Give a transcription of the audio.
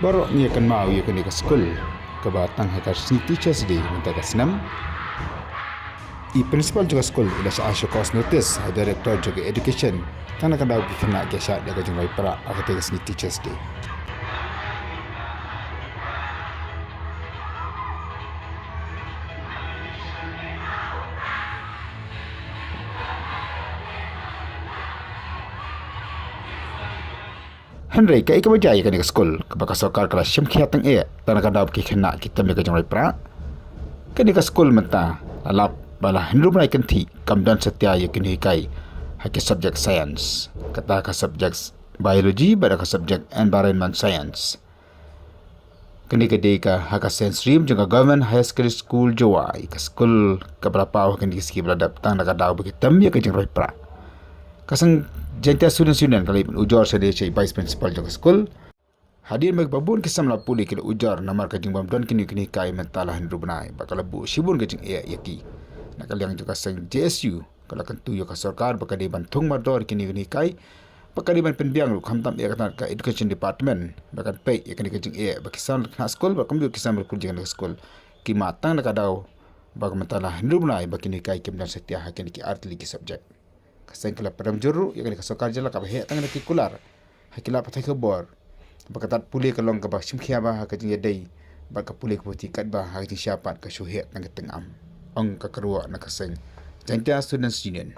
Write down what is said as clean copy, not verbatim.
Baru ni akan mau ia kena ke skul ke batang hakar seni teachers day minta ke senam. I principal juga skul ila sa asyo course notice ha director juga education tanah kan daw kena ke sya dia kajung rai para akate ke seni teachers day. Henry kai ka bajai ka ni skul ka baka sokar kala shim khia tang e tanah kan daw kena kita me kajung rai para ka ni skul menta alap bala hindu mai kan thi kamdan satya ye kini kai hake subject science kata ka subject biology bada ka subject environment science kini ka de ka haka science stream juga government high school jawai ka school ka berapa kan di ski beladap tang ka daw begitam ye kajung rai pra kasang jenta student kali ujor sede chai vice principal juga school hadir meg babun kisam la puli kilo ujar namar kajing bamdon kini kai mentalah hindu benai bakal bu sibun kajing e yaki nakal yang juga sang JSU kalau kan tu yo ka sarkar bakal di bantung mardor kini kai bakal di ban penbiang lu khamtam e kata ka education department bakal pay e kini kajing e bakisan na school bakam du kisam lu kunjing na school ki matang na kadau bag mentalah hindu benai bakini kai kim dan setia hakin ki art ligi subject kasang kala padam juru ya kini ka sarkar jala ka he tang na ki kular hakila patai ke bor bakatat pulih ke long ke bah simkhia bah ke jing dai bak pulih ke putih kat bah ha ti syapat ke syuhia tang tengam ong ka kerua na kaseng janta students union